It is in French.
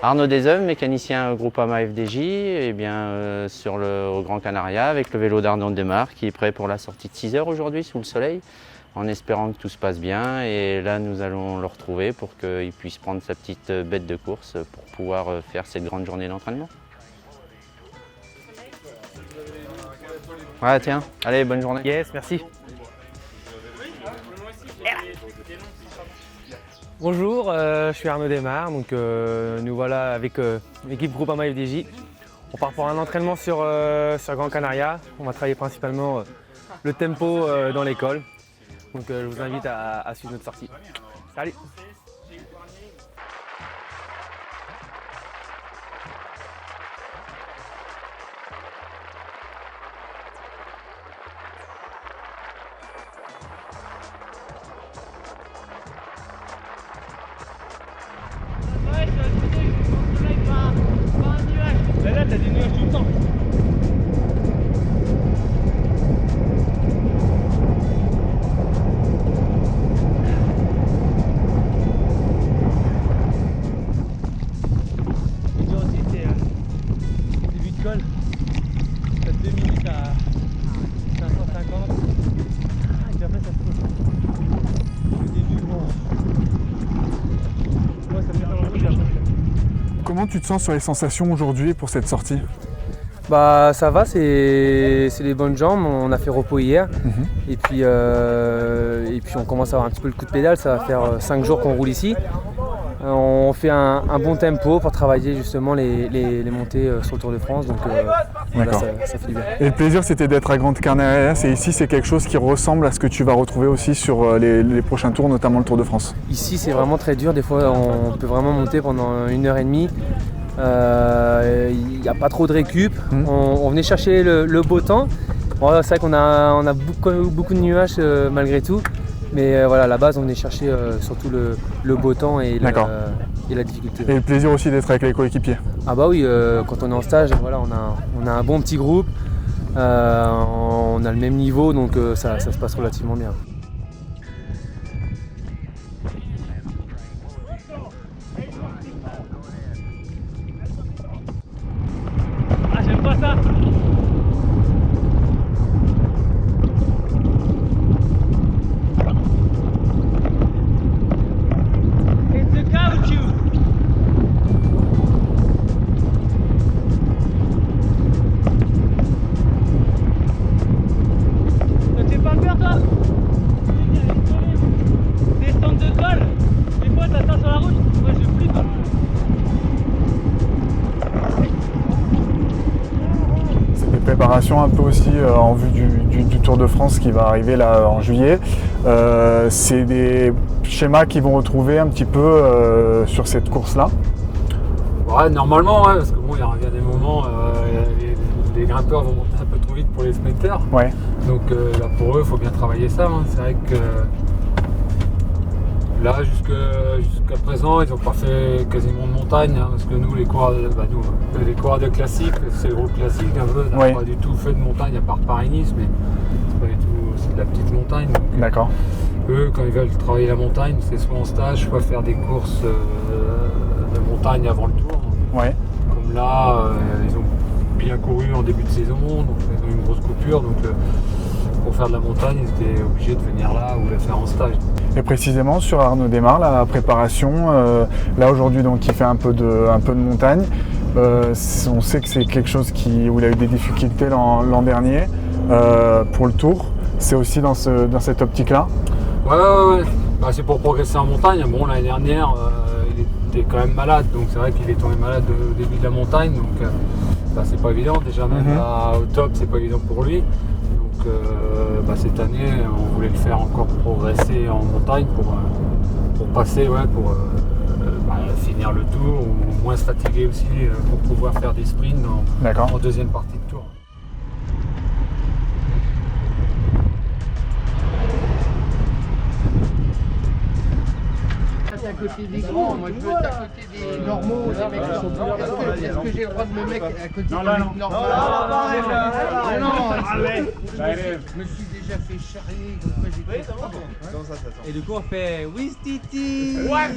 Arnaud Desœuvres, mécanicien Groupama FDJ, et bien, au Grand Canaria avec le vélo d'Arnaud Desmar qui est prêt pour la sortie de 6 heures aujourd'hui sous le soleil, en espérant que tout se passe bien. Et là, nous allons le retrouver pour qu'il puisse prendre sa petite bête de course pour pouvoir faire cette grande journée d'entraînement. Ouais, tiens, allez, bonne journée. Yes, merci. Bonjour, je suis Arnaud Desmar, donc nous voilà avec l'équipe Groupama FDJ. On part pour un entraînement sur Grand Canaria. On va travailler principalement le tempo dans l'école. Donc je vous invite à suivre notre sortie. Salut! Là, t'as des nuages tout le temps. Le dur aussi, c'est début de col. T'as 2 minutes à 550. Et puis après, ça se pose. Le début, bon. Moi, ça me met dans le rouge après. Comment tu te sens sur les sensations aujourd'hui pour cette sortie? Bah ça va, c'est les bonnes jambes, on a fait repos hier et puis on commence à avoir un petit peu le coup de pédale, ça va faire 5 jours qu'on roule ici. On fait un bon tempo pour travailler justement les montées sur le Tour de France, donc là, ça fait du bien. Et le plaisir c'était d'être à Grand Canaria, c'est quelque chose qui ressemble à ce que tu vas retrouver aussi sur les prochains tours, notamment le Tour de France. Ici c'est vraiment très dur, des fois on peut vraiment monter pendant 1h30. Il n'y a pas trop de récup, on venait chercher le beau temps. Bon, c'est vrai qu'on a beaucoup de nuages malgré tout, mais voilà, à la base on venait chercher surtout le beau temps et la difficulté. Et le plaisir aussi d'être avec les coéquipiers. Ah bah oui, quand on est en stage, voilà, on a un bon petit groupe, on a le même niveau, donc ça se passe relativement bien. Ah, j'aime pas ça! It's the caoutchouc! Ça te fait pas peur, toi? Descente de col! Des fois, t'as ça sur la route? Moi, je flippe! C'est des préparations un peu aussi en vue du Tour de France qui va arriver là en juillet. C'est des schémas qu'ils vont retrouver un petit peu sur cette course-là. Ouais, normalement, ouais, parce que bon, il y a des moments, les grimpeurs vont monter un peu trop vite pour les sprinters. Ouais. Donc là, pour eux, il faut bien travailler ça. Hein. C'est vrai que là, jusqu'à présent, ils n'ont pas fait quasiment de montagne, hein, parce que nous, les coureurs de classique, c'est le groupe classique un peu, on n'a pas du tout fait de montagne à part Paris-Nice, mais c'est pas du tout, c'est de la petite montagne. D'accord. Eux, quand ils veulent travailler la montagne, c'est soit en stage, soit faire des courses de montagne avant le tour. Ouais. Comme là, ils ont bien couru en début de saison, donc ils ont eu une grosse coupure, donc pour faire de la montagne, ils étaient obligés de venir là ou la faire en stage. Et précisément sur Arnaud Desmar, la préparation, là aujourd'hui donc il fait un peu de montagne. On sait que c'est quelque chose où il a eu des difficultés l'an dernier pour le Tour. C'est aussi dans cette optique-là. Ouais. Bah, c'est pour progresser en montagne. Bon, l'année dernière, il était quand même malade, donc c'est vrai qu'il est tombé malade au début de la montagne, donc c'est pas évident. Déjà même là, au top, c'est pas évident pour lui. Donc cette année, on voulait le faire encore progresser en montagne pour passer, pour finir le tour, ou moins se fatiguer aussi pour pouvoir faire des sprints en deuxième partie de tour. À côté des grands, moi je veux être à côté des normaux, des mecs qui sont plus là. Est-ce que j'ai le droit de me mettre à côté des mecs normaux? Je me suis déjà fait charrier, donc moi j'ai fait. Et du coup on fait Wistiti. Ouais,